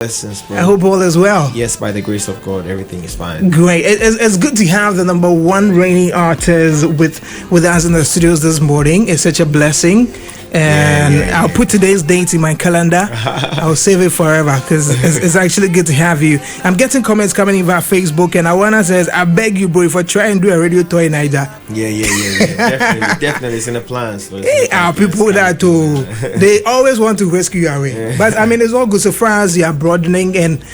Blessings, bro. I hope all is well. Yes, by the grace of God, everything is fine. Great. It's good to have the number one reigning artist with us in the studios this morning. It's such a blessing. And I'll put today's date in my calendar. I'll save it forever because it's actually good to have you. I'm getting comments coming in via Facebook, and Awana says, I beg you, bro, if I try and do a radio tour in Niger. Definitely, it's in the plans. Our people that too, they always want to rescue you away. But I mean, it's all good so far as you are broadening and,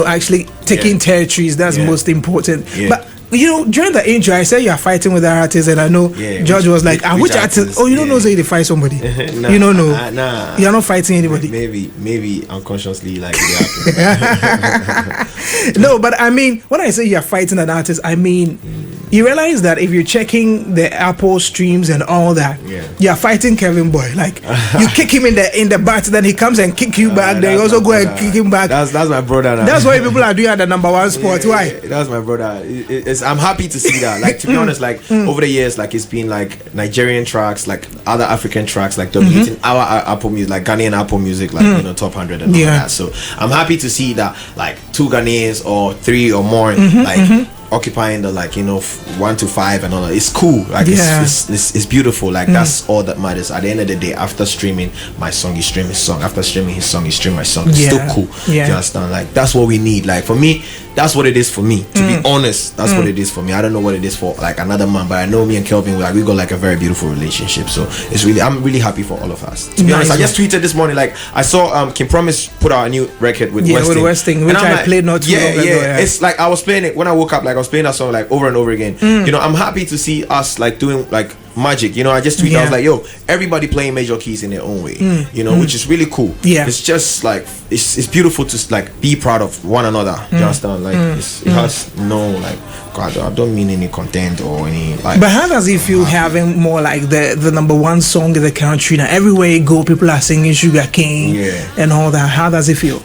actually taking territories. That's most important. But during the intro, I said you are fighting with the artists, and I know George was like, which artist? Oh, you don't know, say they fight somebody. Nah, you don't know. Nah. You are not fighting anybody. Maybe unconsciously, like it happens. No, but I mean, when I say you are fighting an artist, I mean, you realize that if you're checking the Apple streams and all that, you are fighting Kevin Boy. Like you kick him in the butt, then he comes and kick you back. Then you also go and kick him back. That's my brother. Now. That's why people are doing at the number one spot. Why? That's my brother. I'm happy to see that. Like, to be honest, like over the years, like it's been like Nigerian tracks, like other African tracks, like dominating our Apple Music, like Ghanaian Apple Music, like top 100 and all that. So I'm happy to see that like 2 Ghanaians or 3 or more occupying the 1 to 5 and all that. It's cool. Like it's beautiful. Like that's all that matters. At the end of the day, after streaming my song, you stream his song. After streaming his song, you stream my song. It's still cool. You understand? Like that's what we need. Like for me, that's what it is for me. To be honest, that's what it is for me. I don't know what it is for like another man, but I know me and Kelvin, we got like a very beautiful relationship. So I'm really happy for all of us. To be honest, I just tweeted this morning, like I saw Kim Promise put out a new record with Westing, which I played not too long ago. It's like I was playing it when I woke up. Like I was playing that song like over and over again. I'm happy to see us like doing like magic. I just tweeted, I was like, yo, everybody playing major keys in their own way, which is really cool. It's just like it's beautiful to like be proud of one another. You understand? Like it has no like, God, I don't mean any content or any like. But how does it feel having more like the number one song in the country now? Everywhere you go, people are singing Sugar King and all that. How does it feel?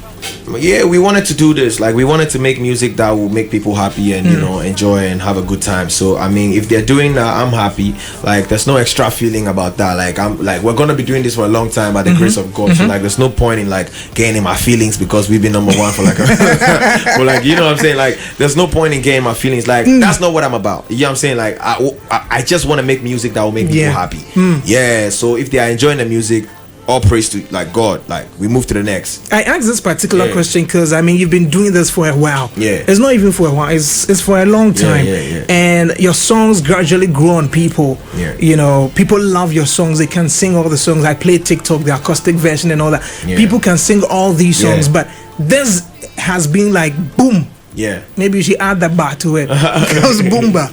Yeah, we wanted to do this. Like we wanted to make music that will make people happy and enjoy and have a good time. So I mean, if they're doing that, I'm happy. Like there's no extra feeling about that. Like I'm like we're gonna be doing this for a long time by the grace of God. So like there's no point in like getting my feelings because we've been number one for like for like what I'm saying. Like there's no point in getting my feelings. Like that's not what I'm about. You know what I'm saying? Like I just want to make music that will make people happy. Yeah. So if they are enjoying the music, all praise to like God. Like we move to the next. I asked this particular question because I mean you've been doing this for a while. It's not even for a while. It's for a long time. And your songs gradually grow on people. People love your songs. They can sing all the songs. I play TikTok, the acoustic version and all that. People can sing all these songs, but this has been like boom. Maybe you should add that bar to it because boomba.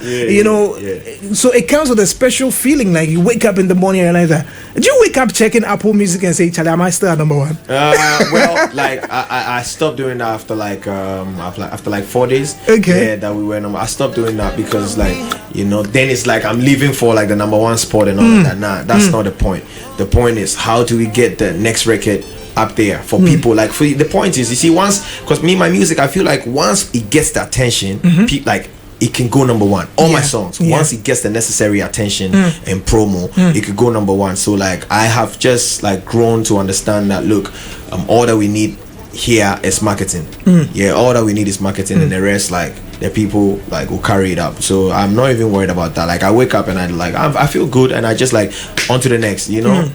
So it comes with a special feeling. Like you wake up in the morning and realize that. Did you wake up checking Apple Music and say, Charlie, am I still at number one? Well, like I stopped doing that after like 4 days. That we were number. I stopped doing that because like then it's like I'm leaving for like the number one spot and all that. Nah, that's not the point. The point is how do we get the next record up there for people. Like for the point is, you see, once, because my music, I feel like once it gets the attention, like it can go number one. All my songs, once it gets the necessary attention and promo, it could go number one. So like I have just like grown to understand that look, all that we need here is marketing. All that we need is marketing, and the rest like the people like will carry it up. So I'm not even worried about that. Like I wake up and I feel good, and I just like on to the next, on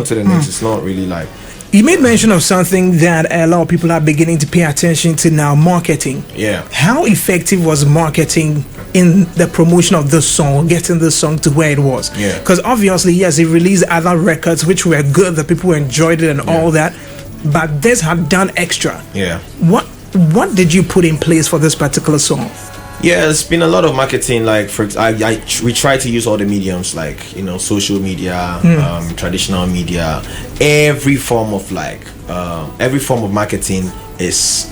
to the next. It's not really like. You made mention of something that a lot of people are beginning to pay attention to now, marketing. How effective was marketing in the promotion of this song, getting this song to where it was? Because obviously, yes, it released other records which were good, the people enjoyed it and all that, but this had done extra. What did you put in place for this particular song? It's been a lot of marketing. Like we try to use all the mediums, like social media, traditional media, every form of marketing is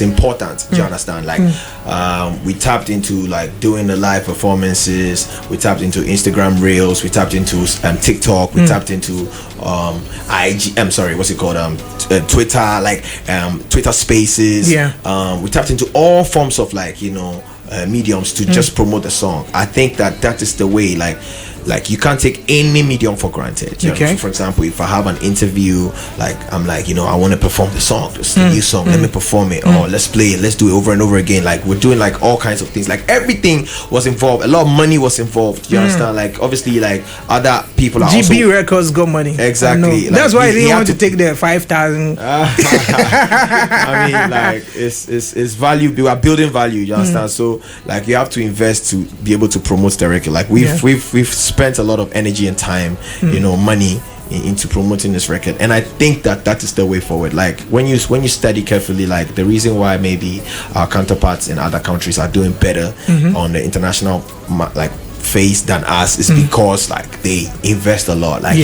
important. Do you understand? Like we tapped into like doing the live performances, we tapped into Instagram Reels, we tapped into TikTok, we tapped into Twitter, like Twitter Spaces. We tapped into all forms of like mediums to just promote the song. I think that is the way. Like like you can't take any medium for granted. Okay. For example, if I have an interview, like I'm like, I want to perform the song, this new song, let me perform it, or let's play it, let's do it over and over again. Like we're doing like all kinds of things, like everything was involved, a lot of money was involved, you understand? Like obviously like other people are GB also, Records got money. Exactly. Like, that's why they want to take their 5,000. I mean, like it's value. We are building value, you understand? So like you have to invest to be able to promote the record. Like we've spent a lot of energy and time, money into promoting this record, and I think that is the way forward. Like when you study carefully, like the reason why maybe our counterparts in other countries are doing better on the international like face than us is because like they invest a lot. Like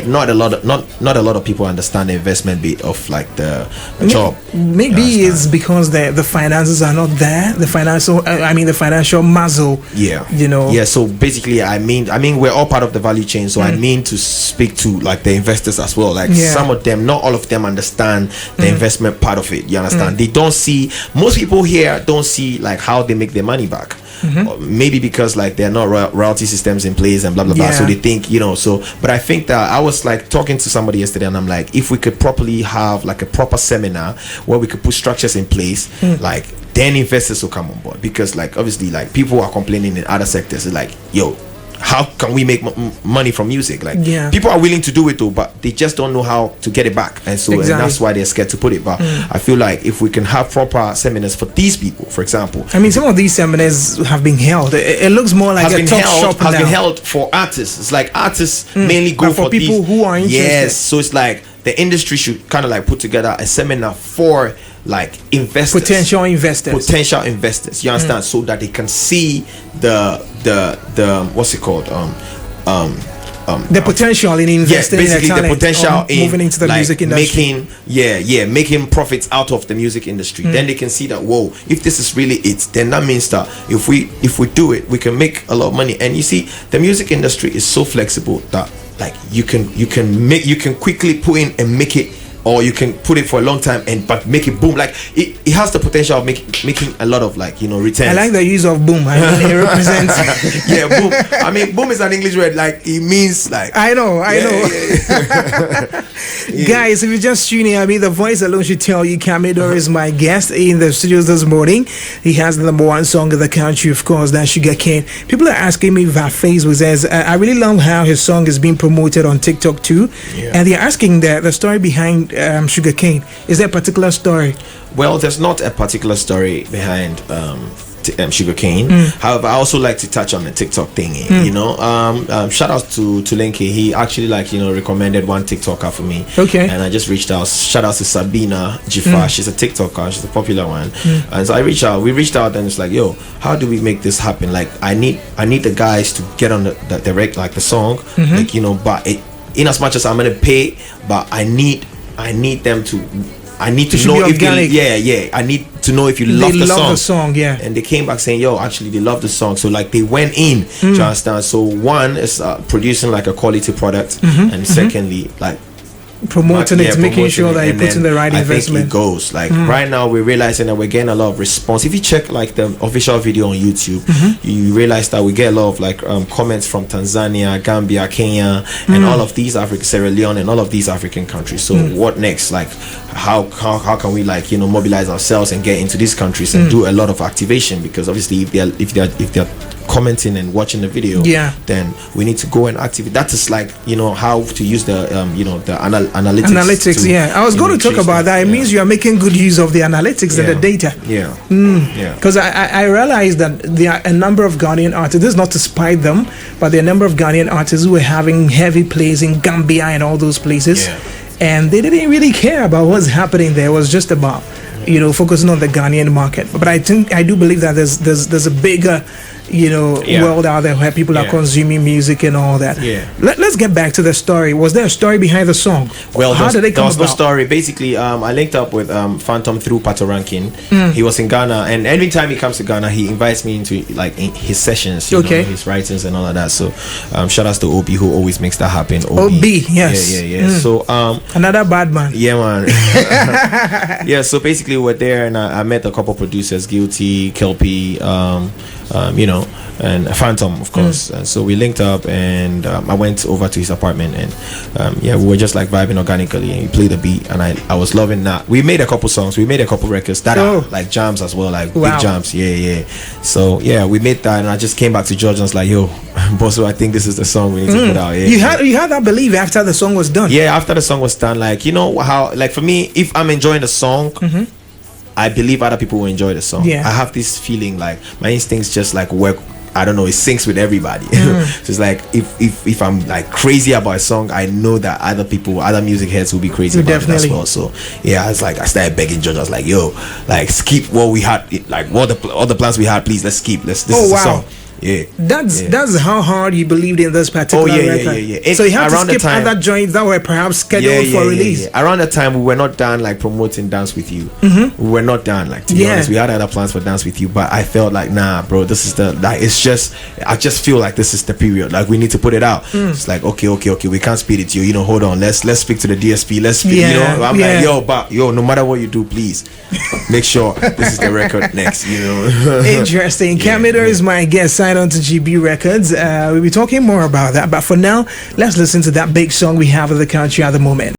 not a lot of people understand the investment bit of like the job. Maybe it's because the finances are not there. The financial muscle. Yeah. So basically, I mean, we're all part of the value chain. So I mean to speak to like the investors as well. Like some of them, not all of them understand the investment part of it. You understand? They don't see. Most people here don't see like how they make their money back. Maybe because like there are not royalty systems in place and blah blah blah, so they think but I think that I was like talking to somebody yesterday and I'm like, if we could properly have like a proper seminar where we could put structures in place, like then investors will come on board, because like obviously like people are complaining in other sectors. It's like, how can we make money from music? Like people are willing to do it though, but they just don't know how to get it back, and so and that's why they're scared to put it. But I feel like if we can have proper seminars for these people, for example, I mean, some of these seminars have been held. It looks more like a talk shop now. Has been held for artists. It's like artists mainly go for people who are interested. Yes, so it's like the industry should kind of like put together a seminar for like investors, potential investors, you understand? So that they can see the what's it called, the potential in investing, basically the potential in moving into the like music industry, making profits out of the music industry. Then they can see that, whoa, if this is really it, then that means that if we do it, we can make a lot of money. And you see, the music industry is so flexible that like you can quickly put in and make it, or you can put it for a long time but make it boom. Like it has the potential of making a lot of like returns. I like the use of boom. I mean, it represents boom. I mean, boom is an English word. Like it means like I know. Guys, if you just tuning in, I mean, the voice alone should tell you Camidor is my guest in the studios this morning. He has the #1 song in the country, of course, that's Sugarcane. People are asking me that Facebook says I really love how his song is being promoted on TikTok too, and they're asking the story behind Sugarcane. Is there a particular story? Well, there's not a particular story behind Sugarcane. However, I also like to touch on the TikTok thing. Shout out to Lenke. He actually recommended one TikToker for me. Okay. And I just reached out. Shout out to Sabina Jifa. She's a TikToker. She's a popular one. And so I reached out. We reached out and it's like, yo, how do we make this happen? Like I need the guys to get on the song. But in as much as I'm gonna pay, but I need them to. I need to know if I need to know if you love the song. And they came back saying, yo, actually they love the song. So like they went in, do you understand? So one is producing like a quality product, and secondly like promoting it, making sure that you put in the right investment. I think it goes like right now we're realizing that we're getting a lot of response. If you check like the official video on YouTube, you realize that we get a lot of like comments from Tanzania, Gambia, Kenya, and all of these Sierra Leone and all of these African countries. So what next? Like how can we like mobilize ourselves and get into these countries and do a lot of activation? Because obviously if they're commenting and watching the video, then we need to go and activate. That is like how to use the the analytics. I was going to talk about that. It means you are making good use of the analytics and the data. Because I realized that there are a number of Ghanaian artists. This is not to spite them, but there are a number of Ghanaian artists who were having heavy plays in Gambia and all those places, and they didn't really care about what's happening there. It was just about focusing on the Ghanaian market. But I do believe that there's a bigger world out there where people are consuming music and all that. Let's get back to the story. Was there a story behind the song? Well, how did it come about? There was no story. Basically, I linked up with Phantom through Pato Rankin. He was in Ghana, and every time he comes to Ghana, he invites me into like his sessions, his writings and all of that. So shout out to Obi who always makes that happen. Obi, yes. So another bad man. Yeah, man. So basically we're there, and I met a couple producers, Guilty, Kelpie, you know, and Phantom, of course. And so we linked up, and I went over to his apartment, and yeah, we were just like vibing organically, and he played the beat, and I was loving that. We made a couple songs, we made a couple records that are like jams as well, like big jams. Yeah. So yeah, we made that, and I just came back to George and was like, yo, Bosso, I think this is the song we need to put out. Yeah, you had that belief after the song was done. Yeah, after the song was done, like, you know how, like, for me, if I'm enjoying the song, I believe other people will enjoy the song. I have this feeling like my instincts just like work. I don't know, it syncs with everybody. So it's like if I'm like crazy about a song, I know that other people, other music heads will be crazy about it as well. So yeah, it's like I started begging George. I was like, yo, like skip what we had, like all the plans we had, please, let's skip. This is the song. Yeah, that's how hard you believed in this particular record. So you had to skip other joints that were perhaps scheduled for release. Around the time, we were not done like promoting Dance With You. We were not done, like, to be honest. We had other plans for Dance With You, but I felt like, nah, bro, this is the, like, it's just, I just feel like this is the period, like we need to put it out. It's like, okay, we can't speed it to you, hold on, let's speak to the DSP, let's speak, I'm like, yo, no matter what you do, please make sure this is the record next. Interesting. Camilo is my guest. Sign on to GB Records. We'll be talking more about that, but for now, let's listen to that big song we have in the country at the moment.